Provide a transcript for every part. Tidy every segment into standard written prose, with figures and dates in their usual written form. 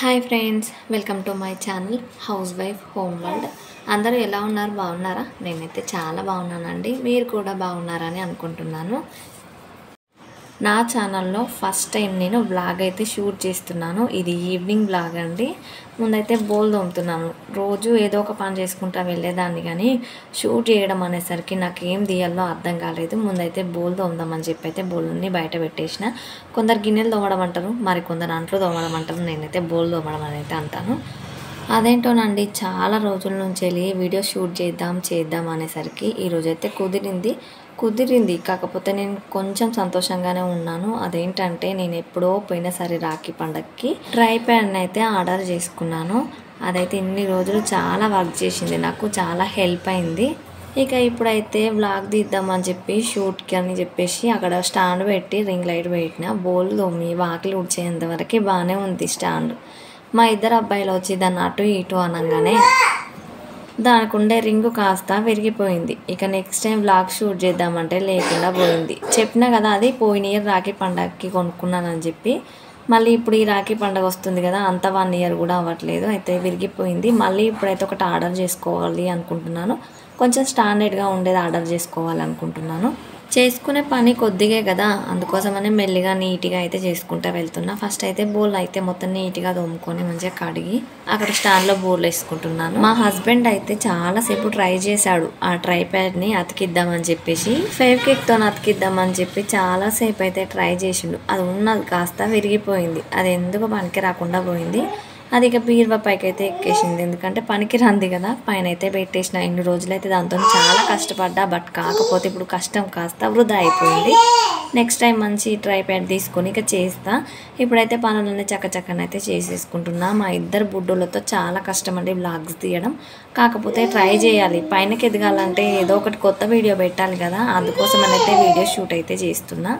Hi friends, welcome to my channel house wife home world. అందరూ ఎలా ఉన్నారు? బాగున్నారా? నేనైతే చాలా బాగున్నానండి. మీరు కూడా బాగున్నారని అనుకుంటున్నాను. నా ఛానల్లో ఫస్ట్ టైం నేను వ్లాగ్ అయితే షూట్ చేస్తున్నాను. ఇది ఈవినింగ్ వ్లాగ్ అండి. ముందైతే బోల్ తోముతున్నాను. రోజు ఏదో ఒక పని చేసుకుంటా వెళ్ళేదాన్ని, కానీ షూట్ చేయడం అనేసరికి నాకు ఏం తీయాలో అర్థం కాలేదు. ముందైతే బోల్ తోముదామని చెప్పి అయితే బోల్ని బయట పెట్టేసిన. కొందరు గిన్నెలు తోమడం అంటారు, మరి కొందరు అంట్లు తోమడం అంటారు. నేనైతే బోల్ తోమడం అని అయితే అంటాను. అదేంటోనండి, చాలా రోజుల నుంచి వెళ్ళి వీడియో షూట్ చేద్దాం అనేసరికి ఈరోజైతే కుదిరింది. కాకపోతే నేను కొంచెం సంతోషంగానే ఉన్నాను. అదేంటంటే, నేను ఎప్పుడో పోయినసారి రాఖీ పండగకి ట్రై ప్యాన్ అయితే ఆర్డర్ చేసుకున్నాను. అదైతే ఇన్ని రోజులు చాలా వర్క్ చేసింది, నాకు చాలా హెల్ప్ అయింది. ఇక ఇప్పుడైతే వ్లాగ్ తీద్దామని చెప్పి షూట్కి అని చెప్పేసి అక్కడ స్టాండ్ పెట్టి రింగ్ లైట్ పెట్టిన. బోల్ తోమి వాకిలి ఉడిచేంత వరకు బాగానే ఉంది స్టాండ్. మా ఇద్దరు అబ్బాయిలు వచ్చి దాన్ని అటు ఇటు అనగానే దానికి ఉండే రింగు కాస్త విరిగిపోయింది. ఇక నెక్స్ట్ టైం వ్లాగ్ షూట్ చేద్దామంటే లేకుండా పోయింది. చెప్పినా కదా, అది పోయిన ఇయర్ రాఖీ పండగకి కొనుక్కున్నానని చెప్పి. మళ్ళీ ఇప్పుడు ఈ రాఖీ పండగ వస్తుంది కదా, అంత 1 ఇయర్ కూడా అవ్వట్లేదు, అయితే విరిగిపోయింది. మళ్ళీ ఇప్పుడైతే ఒకటి ఆర్డర్ చేసుకోవాలి అనుకుంటున్నాను. కొంచెం స్టాండర్డ్గా ఉండేది ఆర్డర్ చేసుకోవాలనుకుంటున్నాను. చేసుకునే పని కొద్దిగే కదా, అందుకోసమనే మెల్లిగా నీట్గా అయితే చేసుకుంటూ వెళ్తున్నా. ఫస్ట్ అయితే బోల్ అయితే మొత్తం నీట్గా తోముకొని మంచిగా కడిగి అక్కడ స్టాండ్లో బోర్లు వేసుకుంటున్నాను. మా హస్బెండ్ అయితే చాలాసేపు ట్రై చేశాడు ఆ ట్రై ప్యాడ్ని అతికిద్దామని చెప్పేసి. ఫెవిక్విక్తో అతికిద్దామని చెప్పి చాలాసేపు అయితే ట్రై చేసిండు. అది ఉన్నది కాస్త విరిగిపోయింది. అది ఎందుకు పనికి రాకుండా పోయింది. అది ఇక బీరువా పైకి అయితే ఎక్కేసింది, ఎందుకంటే పనికి రంది కదా. పైన అయితే పెట్టేసిన. ఇన్ని రోజులైతే దాంతో చాలా కష్టపడ్డా, బట్ కాకపోతే ఇప్పుడు కష్టం కాస్త వృధా అయిపోయింది. నెక్స్ట్ టైం మంచి ట్రై ప్యాడ్ తీసుకొని ఇక చేస్తా. ఇప్పుడైతే పనులన్నీ చక్కచక్కనైతే చేసేసుకుంటున్నా. మా ఇద్దరు బుడ్డోళ్ళతో చాలా కష్టం అండి వ్లాగ్స్ తీయడం. కాకపోతే ట్రై చేయాలి. పైనకి ఎదగాలంటే ఏదో ఒకటి కొత్త వీడియో పెట్టాలి కదా, అందుకోసం అయితే వీడియో షూట్ అయితే చేస్తున్నా.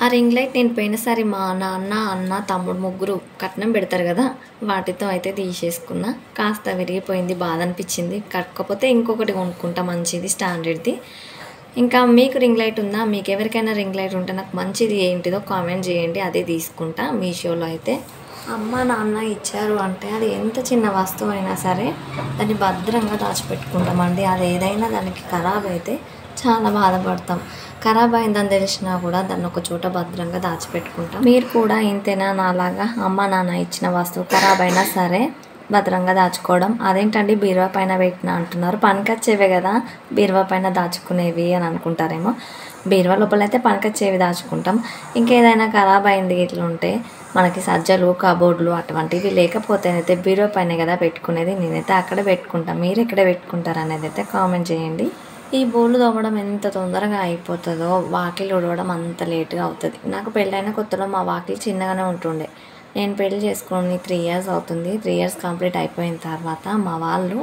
ఆ రింగ్ లైట్ నేను పోయినసారి మా నాన్న, అన్న, తమ్ముడు ముగ్గురు కట్నం పెడతారు కదా, వాటితో అయితే తీసేసుకున్నా. కాస్త విరిగిపోయింది, బాధ అనిపించింది. కాకపోతే ఇంకొకటి కొనుక్కుంటా మంచిది, స్టాండర్డ్ది. ఇంకా మీకు రింగ్ లైట్ ఉందా? మీకు ఎవరికైనా రింగ్ లైట్ ఉంటే నాకు మంచిది ఏంటిదో కామెంట్ చేయండి, అదే తీసుకుంటా. మీషోలో అయితే అమ్మ నాన్న ఇచ్చారు అంటే అది ఎంత చిన్న వస్తువు అయినా సరే దాన్ని భద్రంగా దాచిపెట్టుకుంటామండి. అది ఏదైనా దానికి ఖరాబ్ అయితే చాలా బాధపడతాం. ఖరాబ్ అయిందని తెలిసినా కూడా దాన్ని ఒక చోట భద్రంగా దాచిపెట్టుకుంటాం. మీరు కూడా ఇంతేనా నాలాగా? అమ్మ నాన్న ఇచ్చిన వస్తువు ఖరాబ్ అయినా సరే భద్రంగా దాచుకోవడం. అదేంటండి బీరువా పైన పెట్టిన అంటున్నారు? పనికొచ్చేవే కదా బీరువా పైన దాచుకునేవి అని అనుకుంటారేమో. బీరువా లోపల అయితే పనికొచ్చేవి దాచుకుంటాం. ఇంకేదైనా ఖరాబ్ అయింది ఇట్లా ఉంటే మనకి సజ్జలు, కబోర్డులు అటువంటివి లేకపోతేనైతే బీరువా పైన కదా పెట్టుకునేది. నేనైతే అక్కడే పెట్టుకుంటాను. మీరు ఎక్కడే పెట్టుకుంటారు అనేది అయితే కామెంట్ చేయండి. ఈ బోళ్ళు తోమడం ఎంత తొందరగా అయిపోతుందో, వాకిలి ఉడవడం అంత లేట్గా అవుతుంది. నాకు పెళ్ళైన కొత్తలో మా వాకిలి చిన్నగానే ఉంటుండే. నేను పెళ్ళి చేసుకుని 3 ఇయర్స్ అవుతుంది. 3 ఇయర్స్ కంప్లీట్ అయిపోయిన తర్వాత మా వాళ్ళు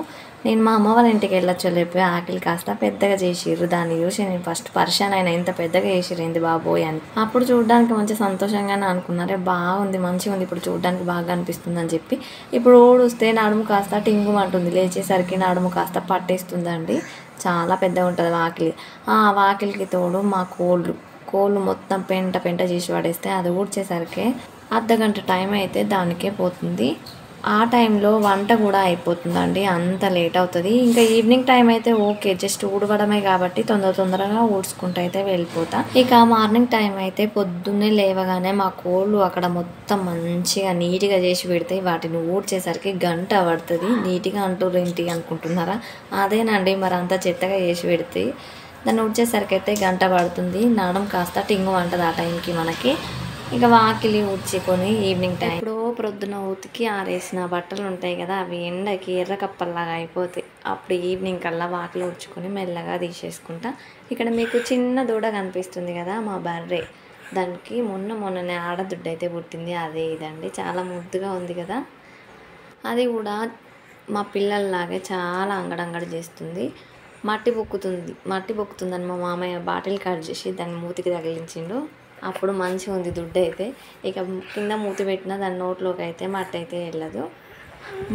నేను మా అమ్మ వాళ్ళ ఇంటికి వెళ్ళొచ్చు చెప్పి ఆకిలి కాస్త పెద్దగా చేసిర్రు. దాన్ని చూసి నేను ఫస్ట్ పరిశాన్ అయినా, ఇంత పెద్దగా చేసిర్రు బాబోయ్ అని. అప్పుడు చూడడానికి మంచి సంతోషంగానే అనుకున్నారే, బాగుంది మంచిగా ఉంది, ఇప్పుడు చూడడానికి బాగా అనిపిస్తుంది అని చెప్పి. ఇప్పుడు ఊడుస్తే నడుము కాస్త టింగుమంటుంది, లేచేసరికి నడుము కాస్త పట్టేస్తుందండి. చాలా పెద్దగా ఉంటుంది వాకిలి. ఆ వాకిలికి తోడు మా కోళ్ళు మొత్తం పెంట చేసి పడేస్తే అది ఊడ్చేసరికి అర్ధగంట టైం అయితే దానికే పోతుంది. ఆ టైంలో వంట కూడా అయిపోతుందండి, అంత లేట్ అవుతుంది. ఇంకా ఈవినింగ్ టైం అయితే ఓకే, జస్ట్ ఊడవడమే కాబట్టి తొందరగా ఊడ్చుకుంటూ అయితే వెళ్ళిపోతా. ఇక మార్నింగ్ టైం అయితే పొద్దున్నే లేవగానే మా కోళ్ళు అక్కడ మొత్తం మంచిగా నీట్గా చేసి పెడతాయి. వాటిని ఊడ్చేసరికి గంట పడుతుంది. నీట్గా అంటారు ఏంటి అనుకుంటున్నారా? అదేనండి, మరి అంత చెత్తగా చేసి పెడితే దాన్ని ఊడ్చేసరికి అయితే గంట పడుతుంది. నడం కాస్త టింగు అంటది ఆ టైంకి మనకి. ఇక వాకిలి ఊడ్చుకొని ఈవినింగ్ టైం ఎప్పుడో ప్రొద్దున ఉతికి ఆరేసిన బట్టలు ఉంటాయి కదా, అవి ఎండకి ఎర్ర కప్పల్లాగా అయిపోతాయి. అప్పుడు ఈవినింగ్ కల్లా వాకిలి ఊడ్చుకొని మెల్లగా తీసేసుకుంటా. ఇక్కడ మీకు చిన్న దూడ కనిపిస్తుంది కదా, మా బర్రె. దానికి మొన్ననే ఆడదుడ్డు అయితే పుట్టింది. అదే ఇదండి, చాలా ముద్దుగా ఉంది కదా. అది కూడా మా పిల్లల్లాగే చాలా అంగడంగడి చేస్తుంది. మట్టి బొక్కుతుందని మా మామయ్య బాటిల్ కట్ చేసి దాన్ని మూతికి తగిలించిండు. అప్పుడు మంచిగా ఉంది దుడ్డు అయితే. ఇక కింద మూతి పెట్టినా దాని నోట్లోకి అయితే మట్టి అయితే వెళ్ళదు.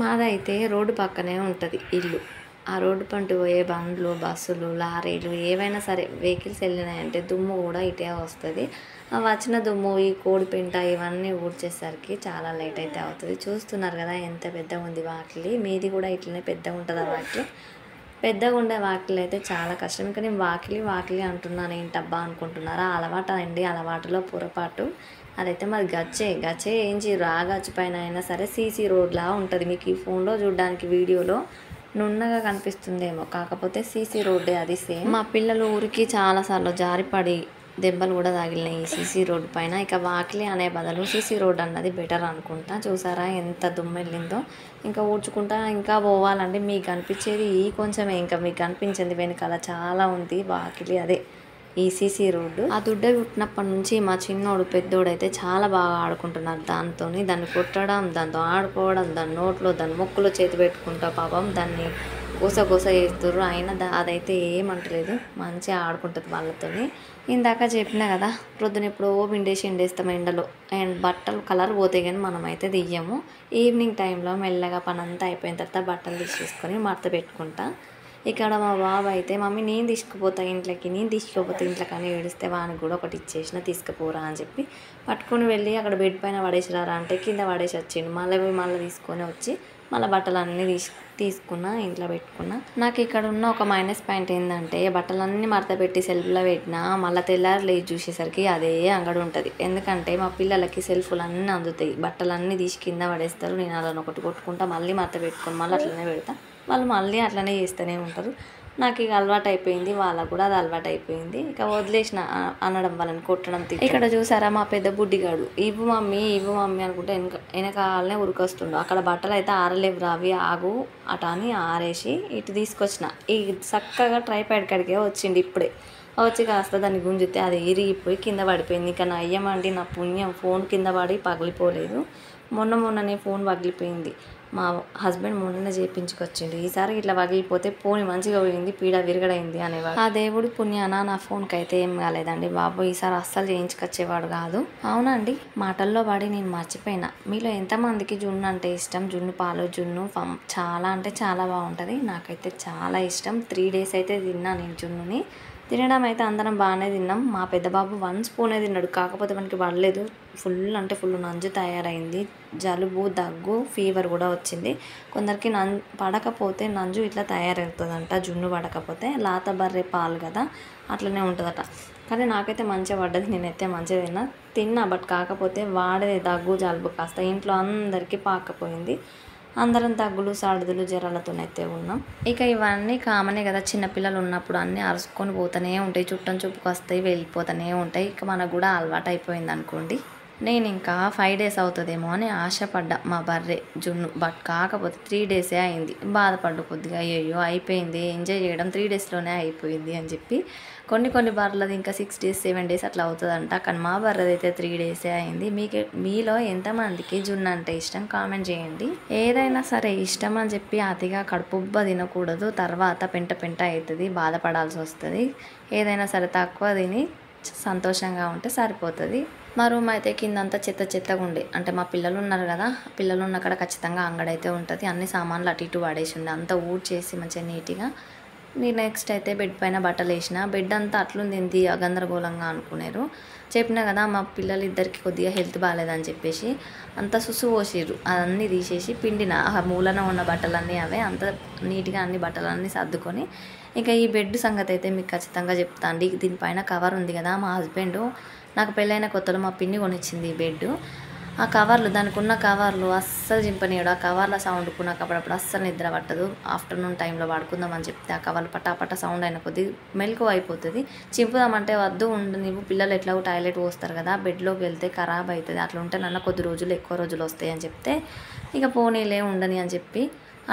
మాదైతే రోడ్డు పక్కనే ఉంటుంది ఇల్లు. ఆ రోడ్డు పంటి పోయే బండ్లు, బస్సులు, లారీలు ఏవైనా సరే వెహికల్స్ వెళ్ళినాయంటే దుమ్ము కూడా ఇటే వస్తుంది. ఆ వచ్చిన దుమ్ము, ఈ కోడి పెంట ఇవన్నీ ఊడ్చేసరికి చాలా లేట్ అయితే అవుతుంది. చూస్తున్నారు కదా ఎంత పెద్దగా ఉంది వాకిలి. మీది కూడా ఇట్లనే పెద్దగా ఉంటుందా వాకిలి? పెద్దగా ఉండే వాకిలి అయితే చాలా కష్టం. ఇంకా నేను వాకిలి వాకిలి అంటున్నాను ఏంటబ్బా అనుకుంటున్నారా? అలవాటు అండి, అలవాటులో పొరపాటు. అదైతే మరి గచ్చే ఏంచిర్రు. ఆ గచ్చు పైన అయినా సరే సీసీ రోడ్లా ఉంటుంది. మీకు ఈ ఫోన్లో చూడడానికి వీడియోలో నున్నగా కనిపిస్తుందేమో, కాకపోతే సీసీ రోడ్డే అది సేమ్. మా పిల్లలు ఊరికి చాలాసార్లు జారిపడి దెబ్బలు కూడా తగిలినాయి ఈ సీసీ రోడ్డు పైన. ఇక వాకిలి అనే బదులు సీసీ రోడ్ అన్నది బెటర్ అనుకుంటా. చూసారా ఎంత దుమ్మెళ్ళిందో. ఇంకా ఊడ్చుకుంటా ఇంకా పోవాలండి. మీకు కనిపించేది ఈ కొంచెమే, ఇంకా మీకు కనిపించింది వెనకాల చాలా ఉంది వాకిలి, అదే ఈ సీసీ రోడ్డు. ఆ దుడ్డ పుట్టినప్పటి నుంచి మా చిన్నోడు పెద్దోడైతే చాలా బాగా ఆడుకుంటున్నారు దాంతోని. దాన్ని కొట్టడం, దాంతో ఆడుకోవడం, దాని నోట్లో దాని ముక్కులో చేతి పెట్టుకుంటా పాపం దాన్ని గోస చేస్తుర్రు. అయినా అదైతే ఏమంటలేదు, మంచిగా ఆడుకుంటుంది వాళ్ళతోని. ఇందాక చెప్పినా కదా, ప్రొద్దున ఎప్పుడో ఎండేస్తాం ఎండలో. అండ్ బట్టలు కలర్ పోతాయి కానీ మనమైతే దియ్యము. ఈవినింగ్ టైంలో మెల్లగా పని అంతా అయిపోయిన తర్వాత బట్టలు తీసేసుకొని మడత పెట్టుకుంటా. ఇక్కడ మా బాబు అయితే మమ్మీ నేను తీసుకుపోతా ఇంట్లోకి అని ఏడిస్తే వానికి కూడా ఒకటి ఇచ్చేసిన, తీసుకుపోరా అని చెప్పి పట్టుకొని వెళ్ళి అక్కడ బెడ్ పైన పడేసిరారా అంటే కింద పడేసి వచ్చిండు. మళ్ళీ తీసుకొని వచ్చి మళ్ళీ బట్టలన్నీ తీసుకున్నా, ఇంట్లో పెట్టుకున్నా. నాకు ఇక్కడ ఉన్న ఒక మైనస్ పాయింట్ ఏంటంటే బట్టలన్నీ మడత పెట్టి సెల్ఫ్లో పెట్టినా మళ్ళీ తెల్లారి లేచి చూసేసరికి అదే అంగడి ఉంటుంది. ఎందుకంటే మా పిల్లలకి సెల్ఫ్లు అన్నీ అందుతాయి, బట్టలన్నీ తీసి కింద పడేస్తారు. నేను అలా ఒకటి కొట్టుకుంటా మళ్ళీ మడత పెట్టుకొని మళ్ళీ అట్లనే పెడతా. వాళ్ళు మళ్ళీ అట్లనే చేస్తూనే ఉంటారు. నాకు ఇక అలవాటు అయిపోయింది, వాళ్ళకు కూడా అది అలవాటు అయిపోయింది. ఇక వదిలేసిన అనడం, వాళ్ళని కొట్టడం. ఇక్కడ చూసారా మా పెద్ద బుడ్డిగాడు ఇవ్వు మమ్మీ అనుకుంటే వెనకాలనే ఉరికొస్తుండు. అక్కడ బట్టలు అయితే ఆరలేవు రావి, ఆగు అట అని ఆరేసి ఇటు తీసుకొచ్చిన. ఈ చక్కగా ట్రైపాడ్ కాడికే వచ్చిండు ఇప్పుడే. వచ్చి కాస్త దాన్ని గుంజితే అది ఇరిగిపోయి కింద పడిపోయింది. ఇక నా అయ్యమండి నా పుణ్యం, ఫోన్ కింద పడి పగిలిపోలేదు. మొన్ననే ఫోన్ పగిలిపోయింది. మా హస్బెండ్ మొన్న చేయించుకొచ్చిండు. ఈసారి ఇట్లా పగిలిపోతే పోని మంచిగా పోయింది, పీడ విరగడైంది అనేవాడు. ఆ దేవుడి పుణ్యాన నా ఫోన్కి అయితే ఏం కాలేదండి బాబు. ఈసారి అస్సలు చేయించుకొచ్చేవాడు కాదు. అవునండి, మాటల్లో పడి నేను మర్చిపోయినా. మీలో ఎంతమందికి జున్ను అంటే ఇష్టం? జున్ను పాలు, జున్ను చాలా అంటే చాలా బాగుంటుంది. నాకైతే చాలా ఇష్టం. 3 days అయితే తిన్నా నేను జున్నుని. తినడం అయితే అందరం బాగానే తిన్నాం. మా పెద్ద బాబు 1 స్పూనే తిన్నాడు, కాకపోతే మనకి పడలేదు. ఫుల్ నంజు తయారైంది. జలుబు, దగ్గు, ఫీవర్ కూడా వచ్చింది. కొందరికి పడకపోతే నంజు ఇట్లా తయారవుతుందంట. జున్ను పడకపోతే లాత బర్రె పాలు కదా, అట్లనే ఉంటుందట. కానీ నాకైతే మంచిగా పడ్డది, నేనైతే మంచిగా తిన్నా. బట్ కాకపోతే వాడే దగ్గు జలుబు కాస్త ఇంట్లో అందరికీ పాకపోయింది. అందరం దగ్గులు, సర్దులు, జ్వరాలతోనైతే ఉన్నాం. ఇక ఇవన్నీ కామనే కదా, చిన్నపిల్లలు ఉన్నప్పుడు అన్నీ అరుచుకొని పోతూనే ఉంటాయి, చుట్టం చూపుకు వస్తాయి, వెళ్ళిపోతూనే ఉంటాయి. ఇక మనకు కూడా అలవాటు అయిపోయింది అనుకోండి. నేను ఇంకా 5 days అవుతుందేమో అని ఆశపడ్డా మా బర్రె జున్ను. బట్ కాకపోతే 3 days అయింది. బాధపడ్డు కొద్దిగా, అయ్యో అయిపోయింది, ఎంజాయ్ చేయడం 3 daysలోనే అయిపోయింది అని చెప్పి. కొన్ని బర్రెలది ఇంకా 6 days 7 days అట్లా అవుతుందంట. కానీ మా బర్రెది అయితే 3 days అయింది. మీలో ఎంతమందికి జున్ను అంటే ఇష్టం కామెంట్ చేయండి. ఏదైనా సరే ఇష్టం అని చెప్పి అతిగా కడుపుబ్బ తినకూడదు, తర్వాత పెంట అవుతుంది, బాధపడాల్సి వస్తుంది. ఏదైనా సరే తక్కువ తిని సంతోషంగా ఉంటే సరిపోతుంది. మా రూమ్ అయితే కిందంతా చెత్తగా ఉండే, అంటే మా పిల్లలు ఉన్నారు కదా, పిల్లలు ఉన్న కాడ ఖచ్చితంగా అంగడి అయితే ఉంటుంది. అన్ని సామాన్లు అటు ఇటు పడేసి ఉండే, అంతా ఊడ్చేసి మంచిగా నీట్గా. నెక్స్ట్ అయితే బెడ్ పైన బట్టలు వేసిన. బెడ్ అంతా అట్లుంది, ఏంది గందరగోళంగా అనుకున్నారు. చెప్పినా కదా మా పిల్లలిద్దరికి కొద్దిగా హెల్త్ బాగాలేదని చెప్పేసి అంతా సుసు పోసిర్రు. అన్నీ తీసేసి పిండిన ఆ మూలన ఉన్న బట్టలన్నీ అవే అంత నీట్గా అన్ని బట్టలన్నీ సర్దుకొని. ఇక ఈ బెడ్ సంగతి అయితే మీకు ఖచ్చితంగా చెప్తాను అండి. దీనిపైన కవర్ ఉంది కదా, మా హస్బెండ్ నాకు పెళ్ళైన కొత్తలో మా పిన్ని కొనిచ్చింది ఈ బెడ్. ఆ కవర్లు, దానికి ఉన్న కవర్లు అస్సలు చింపనీయడు. ఆ కవర్ల సౌండ్కు నాకు అప్పుడప్పుడు అస్సలు నిద్ర పట్టదు. ఆఫ్టర్నూన్ టైంలో పడుకుందామని చెప్తే ఆ కవర్లు పటాపట సౌండ్ అయిన కొద్దీ మెలకువ అయిపోతుంది. చింపుదామంటే వద్దు నీవు పిల్లలు ఎట్లాగో టాయిలెట్ పోస్తారు కదా, బెడ్లోకి వెళ్తే ఖరాబ్ అవుతుంది, అట్లా ఉంటే నన్ను కొద్ది రోజులు ఎక్కువ రోజులు వస్తాయి అని చెప్తే ఇక పోనీలే ఉండని అని చెప్పి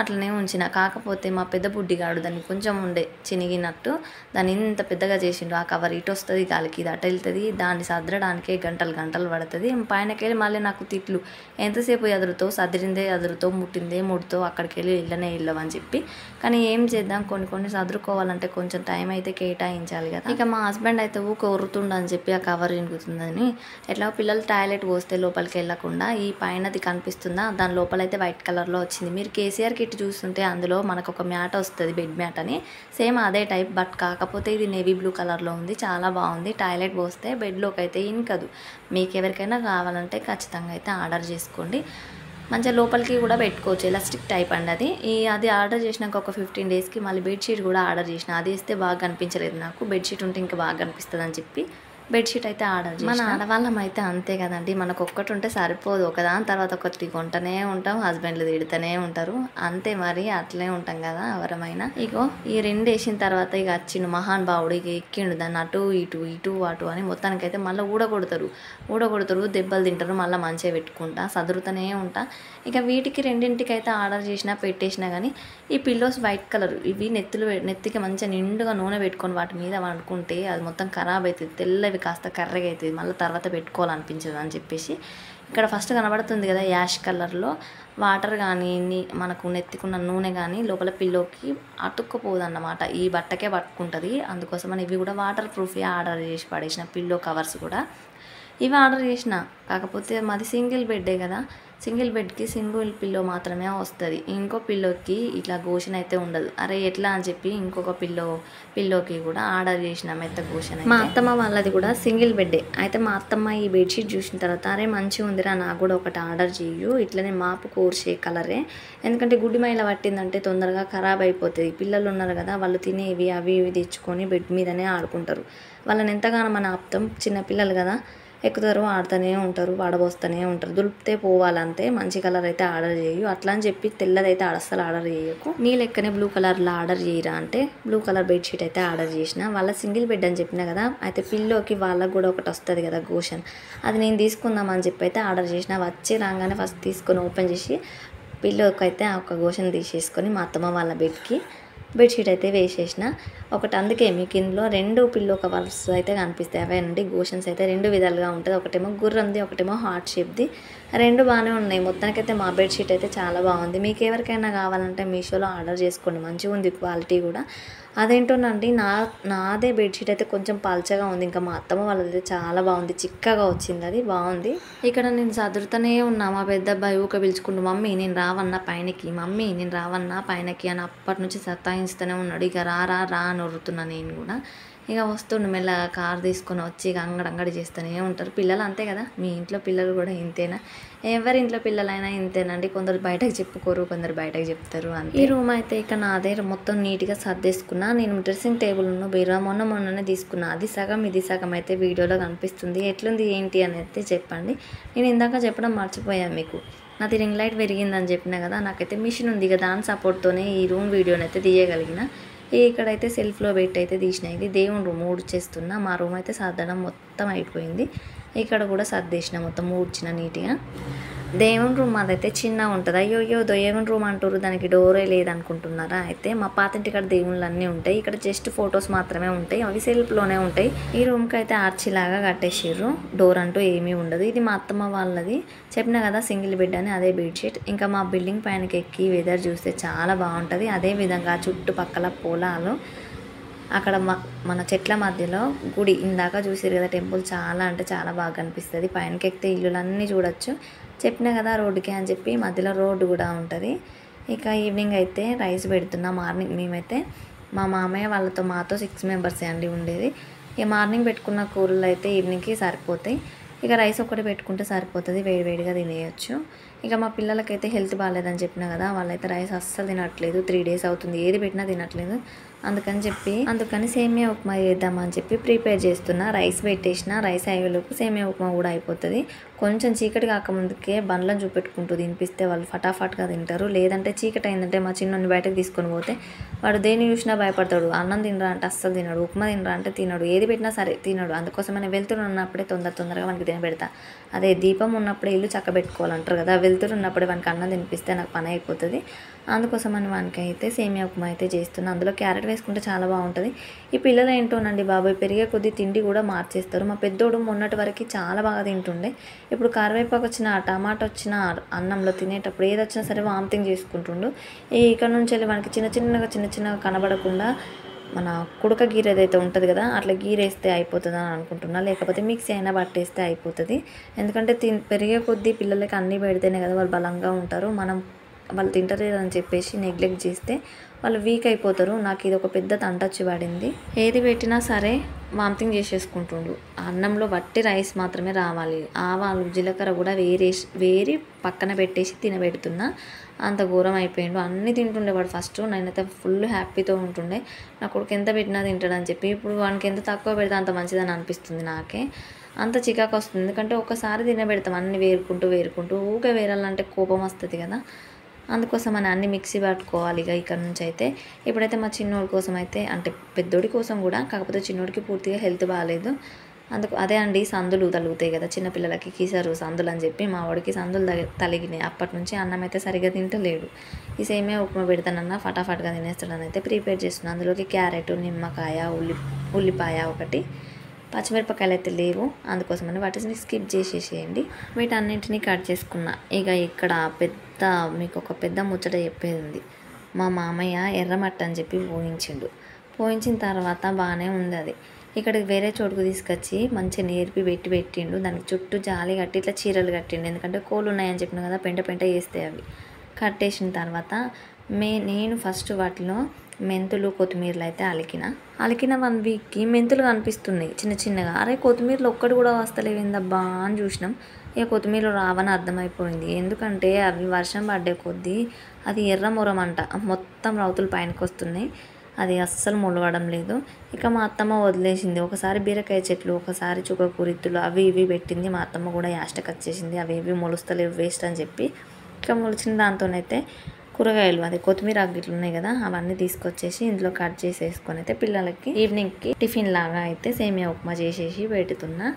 అట్లనే ఉంచిన. కాకపోతే మా పెద్ద బుడ్డిగాడు దాన్ని కొంచెం ఉండే చినిగినట్టు దాన్ని ఇంత పెద్దగా చేసిండు. ఆ కవర్ ఇటు వస్తుంది, గాలికి ఇది అటు వెళ్తుంది, దాన్ని సదరడానికే గంటలు పడుతుంది. పైనకెళ్ళి మళ్ళీ నాకు తిట్లు, ఎంతసేపు ఎదురుతో సదిరిందే ఎదురుతో, ముట్టిందే ముడుతో, అక్కడికి వెళ్ళి వెళ్ళవని చెప్పి. కానీ ఏం చేద్దాం, కొన్ని సదురుకోవాలంటే కొంచెం టైం అయితే కేటాయించాలి కదా. ఇక మా హస్బెండ్ అయితే ఊరుతుండని చెప్పి ఆ కవర్ ఇనుగుతుందని ఎట్లా పిల్లలు టాయిలెట్ పోస్తే లోపలికి వెళ్ళకుండా ఈ పైనది కనిపిస్తుందా, దాని లోపలైతే వైట్ కలర్లో వచ్చింది. మీరు కేసీఆర్ కిట్ కిట్ చూస్తుంటే అందులో మనకు ఒక మ్యాట్ వస్తుంది, బెడ్ మ్యాట్ అని. సేమ్ అదే టైప్, బట్ కాకపోతే ఇది నేవీ బ్లూ కలర్లో ఉంది. చాలా బాగుంది. టాయిలెట్ పోస్తే బెడ్లోకి అయితే ఇన్కదు. మీకు ఎవరికైనా కావాలంటే ఖచ్చితంగా అయితే ఆర్డర్ చేసుకోండి. మంచిగా లోపలికి కూడా పెట్టుకోవచ్చు, ఎలాస్టిక్ టైప్ అండి అది. అది ఆర్డర్ చేసినాక ఒక 15 డేస్కి మళ్ళీ బెడ్షీట్ కూడా ఆర్డర్ చేసిన. అది వేస్తే బాగా కనిపించలేదు నాకు, బెడ్షీట్ ఉంటే ఇంకా బాగా కనిపిస్తుంది అని చెప్పి బెడ్షీట్ అయితే ఆర్డర్ చేసిన. మన ఆడవాళ్ళం అయితే అంతే కదండి, మనకు ఒక్కటి ఉంటే సరిపోదు, ఒకదాని తర్వాత ఒకటి కొంటనే ఉంటాం, హస్బెండ్లు తిడుతూనే ఉంటారు, అంతే మరి అట్లే ఉంటాం కదా ఎవరమైనా. ఇగో ఈ 2 వేసిన తర్వాత ఇక వచ్చిండు మహాన్ బావుడు, ఇక ఎక్కిండు దాన్ని అటు ఇటు ఇటు అటు అని. మొత్తానికైతే మళ్ళీ ఊడగొడతారు, దెబ్బలు తింటారు. మళ్ళీ మంచిగా పెట్టుకుంటా సదురుతూనే ఉంటా. ఇక వీటికి రెండింటికి అయితే ఆర్డర్ చేసినా పెట్టేసినా కానీ ఈ పిల్లోస్ వైట్ కలర్, ఇవి నెత్తికి మంచిగా నిండుగా నూనె పెట్టుకొని వాటి మీద వండుకుంటే అది మొత్తం ఖరాబ్ అవుతుంది, తెల్లవి కాస్త కర్రగా అవుతుంది, మళ్ళీ తర్వాత పెట్టుకోవాలనిపించదు అని చెప్పేసి ఇక్కడ ఫస్ట్ కనబడుతుంది కదా యాష్ కలర్లో వాటర్ కానీ మనకు నెత్తికున్న నూనె కానీ లోపల పిల్లోకి అతుక్కుపోదన్నమాట, ఈ బట్టకే పట్టుకుంటుంది. అందుకోసమని ఇవి కూడా వాటర్ ప్రూఫ్ ఆర్డర్ చేసి పడేసిన, పిల్లో కవర్స్ కూడా ఇవి ఆర్డర్ చేసిన. కాకపోతే మాది సింగిల్ బెడ్డే కదా, సింగిల్ బెడ్కి సింగిల్ పిల్లో మాత్రమే వస్తుంది, ఇంకో పిల్లోకి ఇట్లా గోషన్ అయితే ఉండదు. అరే ఎట్లా అని చెప్పి ఇంకొక పిల్లోకి కూడా ఆర్డర్ చేసిన మెత్త గోషన్. మా అత్తమ్మ వాళ్ళది కూడా సింగిల్ బెడ్డే. అయితే మా అత్తమ్మ ఈ బెడ్షీట్ చూసిన తర్వాత అరే మంచిగా ఉందిరా, నాకు కూడా ఒకటి ఆర్డర్ చేయు, ఇట్లనే మాపు కోర్సే కలరే, ఎందుకంటే గుడ్డి మైల పట్టిందంటే తొందరగా ఖరాబ్ అయిపోతుంది. పిల్లలు ఉన్నారు కదా, వాళ్ళు తినేవి అవి ఇవి తెచ్చుకొని బెడ్ మీదనే ఆడుకుంటారు. వాళ్ళని ఎంతగానో మన ఆప్తం, చిన్న పిల్లలు కదా ఎక్కుతారు, ఆడుతూనే ఉంటారు, పడబోస్తూనే ఉంటారు, దులిపితే పోవాలంతే. మంచి కలర్ అయితే ఆర్డర్ చేయు, అట్లా అని చెప్పి తెల్లదైతే అస్సలు ఆర్డర్ చేయకు. నీ లెక్కనే బ్లూ కలర్లో ఆర్డర్ చేయరా అంటే బ్లూ కలర్ బెడ్షీట్ అయితే ఆర్డర్ చేసిన. వాళ్ళ సింగిల్ బెడ్ అని చెప్పిన కదా, అయితే పిల్లోకి వాళ్ళకి కూడా ఒకటి వస్తుంది కదా గోషన్, అది నేను తీసుకుందామని చెప్పి అయితే ఆర్డర్ చేసిన. వచ్చి రాగానే ఫస్ట్ తీసుకొని ఓపెన్ చేసి పిల్లోకి అయితే ఆ ఒక గోషన్ తీసేసుకొని మా అత్తమ్మ వాళ్ళ బెడ్షీట్ అయితే వేసేసిన ఒకటి. అందుకే మీకు ఇందులో 2 పిల్లో కవర్స్ అయితే కనిపిస్తాయి, అవేనండి గోషన్స్ అయితే 2 విధాలుగా ఉంటుంది. ఒకటేమో గుర్రంది, ఒకటేమో హార్ట్ షేప్ది, 2 బాగానే ఉన్నాయి. మొత్తానికైతే మా బెడ్షీట్ అయితే చాలా బాగుంది. మీకు ఎవరికైనా కావాలంటే మీషోలో ఆర్డర్ చేసుకోండి, మంచిగా ఉంది క్వాలిటీ కూడా. అదేంటోనండి నాదే బెడ్షీట్ అయితే కొంచెం పల్చగా ఉంది, ఇంకా మా అత్తమ్మ వాళ్ళది చాలా బాగుంది, చిక్కగా వచ్చింది, అది బాగుంది. ఇక్కడ నేను సదురుతూనే ఉన్నా, మా పెద్ద అబ్బాయి ఊక పిలుచుకుంటూ మమ్మీ నేను రావన్నా పైనకి, మమ్మీ నేను రావన్నా పైనకి అని అప్పటి నుంచి సతాయిస్తూనే ఉన్నాడు. ఇక రా అని వరుతున్నా నేను కూడా. ఇక వస్తుండు మెల్లగా కారు తీసుకొని వచ్చి ఇక అంగడి చేస్తూనే ఉంటారు. పిల్లలు అంతే కదా, మీ ఇంట్లో పిల్లలు కూడా ఇంతేనా? ఎవరి ఇంట్లో పిల్లలైనా ఇంతేనండి, కొందరు బయటకు చెప్పుకోరు, కొందరు బయటకు చెప్తారు అంతే. ఈ రూమ్ అయితే ఇక నాదే మొత్తం నీట్గా సర్దేసుకున్నా. నేను డ్రెస్సింగ్ టేబుల్ బీరువా మొన్ననే తీసుకున్నా, అది సగం ఇది సగం అయితే వీడియోలో కనిపిస్తుంది. ఎట్లుంది ఏంటి అని అయితే చెప్పండి. నేను ఇందాక చెప్పడం మర్చిపోయాను మీకు, నాది రింగ్ లైట్ విరిగిందని చెప్పినా కదా, నాకైతే మిషన్ ఉంది కదా, దాని సపోర్ట్తోనే ఈ రూమ్ వీడియోని అయితే తీయగలిగిన. ఇక్కడైతే సెల్ఫ్లో పెట్టి అయితే తీసిన. ఇది దేవుని రూమ్ ఊడ్చేస్తున్నా. మా రూమ్ అయితే సర్దడం మొత్తం అయిపోయింది. ఇక్కడ కూడా సర్దేసిన, మొత్తం ఊడ్చిన నీట్గా. దేవుని రూమ్ అదైతే చిన్నగా ఉంటుంది. అయ్యో దేవుని రూమ్ అంటారు, దానికి డోరే లేదనుకుంటున్నారా? అయితే మా పాతింటి ఇక్కడ దేవుళ్ళు అన్నీ ఉంటాయి, ఇక్కడ జస్ట్ ఫొటోస్ మాత్రమే ఉంటాయి, అవి సెల్ఫ్లోనే ఉంటాయి. ఈ రూమ్కి అయితే ఆర్చిలాగా కట్టేసిర్రు, డోర్ అంటూ ఏమీ ఉండదు. ఇది మా అత్తమ్మ వాళ్ళది, చెప్పిన కదా సింగిల్ బెడ్ అని, అదే బెడ్షీట్. ఇంకా మా బిల్డింగ్ పైనకి ఎక్కి వెదర్ చూస్తే చాలా బాగుంటుంది. అదేవిధంగా చుట్టుపక్కల పొలాలు, అక్కడ మన చెట్ల మధ్యలో గుడి ఇందాక చూసారు కదా టెంపుల్, చాలా అంటే చాలా బాగా కనిపిస్తుంది. పైనకి ఎక్కితే ఇల్లులన్నీ చూడొచ్చు. చెప్పినా కదా రోడ్డుకి అని చెప్పి, మధ్యలో రోడ్డు కూడా ఉంటుంది. ఇక ఈవినింగ్ అయితే రైస్ పెడుతున్నా. మార్నింగ్ మేమైతే మా మామయ్య వాళ్ళతో మాతో 6 మెంబర్సే అండి ఉండేది. ఇక మార్నింగ్ పెట్టుకున్న కూరలు అయితే ఈవినింగ్కి సరిపోతాయి. ఇక రైస్ ఒకటి పెట్టుకుంటే సరిపోతుంది, వేడివేడిగా తినేయచ్చు. ఇక మా పిల్లలకైతే హెల్త్ బాగాలేదని చెప్పిన కదా, వాళ్ళైతే రైస్ అస్సలు తినట్లేదు, 3 డేస్ అవుతుంది, ఏది పెట్టినా తినట్లేదు. అందుకని సేమియా ఉప్మా చేద్దామని చెప్పి ప్రిపేర్ చేస్తున్నా. రైస్ పెట్టేసిన, రైస్ అయ్యేలోపు సేమియా ఉప్మా కూడా అయిపోతుంది. కొంచెం చీకటి కాకముందుకే బండ్లను చూపెట్టుకుంటూ తినిపిస్తే వాళ్ళు ఫటాఫట్గా తింటారు. లేదంటే చీకటి అయిందంటే మా చిన్నోని బయటకు తీసుకొని పోతే వాడు దేన్ని చూసినా భయపడతాడు. అన్నం తినరా అంటే అస్సలు తినడు, ఉప్మా తినరా అంటే తినడు, ఏది పెట్టినా సరే తినడు. అందుకోసమని వెళ్తురు ఉన్నప్పుడే తొందరగా మనకి తినబెడతా. అదే దీపం ఉన్నప్పుడే ఇల్లు చక్కబెట్టుకోవాలంటారు కదా, వెళ్తురు ఉన్నప్పుడే మనకి అన్నం తినిపిస్తే నాకు పని అయిపోతుంది. అందుకోసమని వానికి అయితే సేమియా ఉప్మా అయితే చేస్తున్నా. అందులో క్యారెట్ వేసుకుంటే చాలా బాగుంటుంది. ఈ పిల్లలు ఏంటోనండి బాబాయ్, పెరిగే కొద్దీ తిండి కూడా మార్చేస్తారు. మా పెద్దోడు మొన్నటి వరకు చాలా బాగా తింటుండే, ఇప్పుడు కరివేపాకు వచ్చిన టమాటా వచ్చిన అన్నంలో తినేటప్పుడు ఏది వచ్చినా సరే వామిటింగ్ చేసుకుంటుండు. ఇక్కడ నుంచి వెళ్ళి మనకి చిన్న కనబడకుండా మన కుడక గీర ఏదైతే ఉంటుంది కదా, అట్లా గీరేస్తే అయిపోతుంది అని అనుకుంటున్నా, లేకపోతే మిక్సీ అయినా పట్టేస్తే అయిపోతుంది. ఎందుకంటే పెరిగే కొద్దీ పిల్లలకి అన్నీ పెడితేనే కదా వాళ్ళు బలంగా ఉంటారు. మనం వాళ్ళు తింటలేరు అని చెప్పేసి నెగ్లెక్ట్ చేస్తే వాళ్ళు వీక్ అయిపోతారు. నాకు ఇది ఒక పెద్ద తంటొచ్చి పడింది. ఏది పెట్టినా సరే వామిటింగ్ చేసేసుకుంటుండు. అన్నంలో వట్టి రైస్ మాత్రమే రావాలి. ఆవాలు జీలకర్ర కూడా వేరి పక్కన పెట్టేసి తినబెడుతున్నా. అంత ఘోరం అయిపోయిండు. అన్నీ తింటుండే వాడు ఫస్ట్. నేనైతే ఫుల్ హ్యాపీతో ఉంటుండే, నా కొడుకు ఎంత పెట్టినా తింటాడని చెప్పి. ఇప్పుడు వానికి ఎంత తక్కువ పెడితే అంత మంచిదని అనిపిస్తుంది నాకే. అంత చికాకు వస్తుంది, ఎందుకంటే ఒకసారి తినబెడతాం అన్నీ వేరుకుంటూ ఊకే వేరాలంటే కోపం వస్తుంది కదా. అందుకోసం అని అన్ని మిక్సీ పట్టుకోవాలి ఇక ఇక్కడ నుంచి అయితే. ఇప్పుడైతే మా చిన్నోడి కోసం అయితే, అంటే పెద్దోడి కోసం కూడా, కాకపోతే చిన్నోడికి పూర్తిగా హెల్త్ బాగాలేదు. అదే అండి సందులు తలుగుతాయి కదా చిన్నపిల్లలకి, కీసరు సందులు అని చెప్పి మా వాడికి సందులు తలిగినాయి. అప్పటి నుంచి అన్నం అయితే సరిగ్గా తింటలేడు. ఈ సేమియా ఉప్మా పెడతానన్నా ఫటాఫట్గా తినేస్తాడని అయితే ప్రిపేర్ చేస్తున్నాను. అందులోకి క్యారెట్, నిమ్మకాయ, ఉల్లిపాయ ఒకటి, పచ్చిమిరపకాయలు అయితే లేవు, అందుకోసమని వాటిని స్కిప్ చేసేసేయండి. వీటన్నింటినీ కట్ చేసుకున్నా. ఇక ఇక్కడ మీకు ఒక పెద్ద ముచ్చట చెప్పేది ఉంది. మా మామయ్య ఎర్రమట్ట అని చెప్పి పోయించిండు. పోయించిన తర్వాత బాగానే ఉంది. అది ఇక్కడికి వేరే చోటుకు తీసుకొచ్చి మంచిగా నేర్పి పెట్టిండు. దానికి చుట్టూ జాలి కట్టి ఇట్లా చీరలు కట్టిండు. ఎందుకంటే కోళ్ళు ఉన్నాయని చెప్పిన కదా, పెంట వేస్తాయి. అవి కట్టేసిన తర్వాత నేను ఫస్ట్ వాటిలో మెంతులు, కొత్తిమీరలు అయితే అలికిన 1 వీక్కి మెంతులు కనిపిస్తున్నాయి చిన్నగా. అరే కొత్తిమీరలు ఒక్కటి కూడా వస్తలేవిందబ్బా అని చూసినాం. ఇక కొత్తిమీరలు రావని అర్థమైపోయింది. ఎందుకంటే అవి వర్షం పడ్డే కొద్దీ అది ఎర్రమొరం అంట, మొత్తం రౌతులు పైనకి వస్తున్నాయి. అది అస్సలు మొలవడం లేదు. ఇక మా అత్తమ్మ వదిలేసింది. ఒకసారి బీరకాయ చెట్లు, ఒకసారి చుక్కకూరిత్తులు అవి ఇవి పెట్టింది. మా అత్తమ్మ కూడా యాస్టకి వచ్చేసింది, అవి ఇవి మొలుస్తలేవు వేస్ట్ అని చెప్పి. ఇక మొలిచిన దాంతోనైతే కూరగాయలు, అదే కొత్తిమీర అగ్గిట్లు ఉన్నాయి కదా, అవన్నీ తీసుకొచ్చేసి ఇందులో కట్ చేసేసుకొని అయితే పిల్లలకి ఈవినింగ్కి టిఫిన్ లాగా అయితే సేమియా ఉప్మా చేసేసి పెడుతున్నా.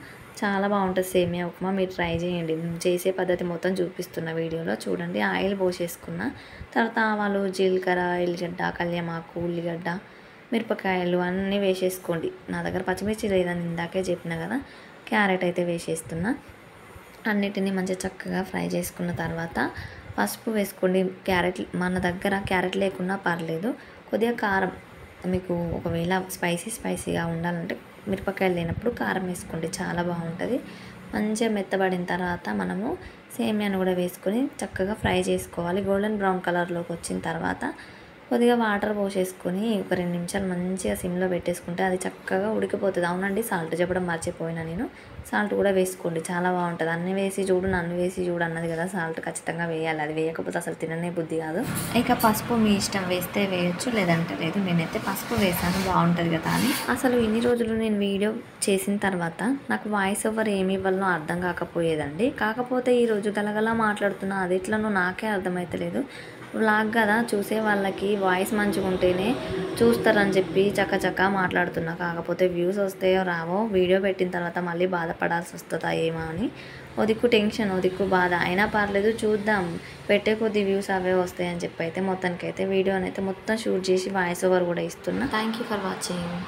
చాలా బాగుంటుంది సేమియా ఉప్మా, మీరు ట్రై చేయండి. చేసే పద్ధతి మొత్తం చూపిస్తున్న వీడియోలో చూడండి. ఆయిల్ పోసేసుకున్న తర్వాత ఆవాలు, జీలకర్ర, ఎల్లిగడ్డ, కళ్యామాకు, ఉల్లిగడ్డ, మిరపకాయలు అన్నీ వేసేసుకోండి. నా దగ్గర పచ్చిమిర్చి లేదని ఇందాకే చెప్పిన కదా. క్యారెట్ అయితే వేసేస్తున్నా. అన్నిటినీ మంచిగా చక్కగా ఫ్రై చేసుకున్న తర్వాత పసుపు వేసుకోండి. మన దగ్గర క్యారెట్ లేకున్నా పర్లేదు. కొద్దిగా కారం, మీకు ఒకవేళ స్పైసీగా ఉండాలంటే మిరపకాయలు లేనప్పుడు కారం వేసుకోండి, చాలా బాగుంటుంది. మంచిగా మెత్తబడిన తర్వాత మనము సేమియాను కూడా వేసుకొని చక్కగా ఫ్రై చేసుకోవాలి. గోల్డెన్ బ్రౌన్ కలర్లోకి వచ్చిన తర్వాత కొద్దిగా వాటర్ పోసేసుకొని ఒక 2 నిమిషాలు మంచిగా సిమ్లో పెట్టేసుకుంటే అది చక్కగా ఉడికిపోతుంది. అవునండి, సాల్ట్ చెప్పడం మర్చిపోయినా నేను. సాల్ట్ కూడా వేసుకోండి, చాలా బాగుంటుంది. అన్నీ వేసి చూడు, నన్ను వేసి చూడు అన్నది కదా, సాల్ట్ ఖచ్చితంగా వేయాలి. అది వేయకపోతే అసలు తిననే బుద్ధి కాదు. ఇక పసుపు మీ ఇష్టం, వేస్తే వేయచ్చు లేదంటే లేదు. నేనైతే పసుపు వేసాను, బాగుంటుంది కదా అని. అసలు ఇన్ని రోజులు నేను వీడియో చేసిన తర్వాత నాకు వాయిస్ ఓవర్ ఏమి ఇవ్వాలనో అర్థం కాకపోయేదండి. కాకపోతే ఈరోజు గలగలా మాట్లాడుతున్నా, అది ఎట్లనో నాకే అర్థమవుతలేదు. వ్లాగ్ కదా, చూసే వాళ్ళకి వాయిస్ మంచిగా ఉంటేనే చూస్తారని చెప్పి చక్కచక్క మాట్లాడుతున్నా. కాకపోతే వ్యూస్ వస్తాయో రావో, వీడియో పెట్టిన తర్వాత మళ్ళీ బాధపడాల్సి వస్తుందా ఏమో అని ఓ దిక్కు టెన్షన్, ఓ దిక్కు బాధ. అయినా పర్లేదు చూద్దాం, పెట్టే కొద్ది వ్యూస్ అవే వస్తాయని చెప్పి అయితే మొత్తానికైతే వీడియోనైతే మొత్తం షూట్ చేసి వాయిస్ ఓవర్ కూడా ఇస్తున్నా. Thank you for watching.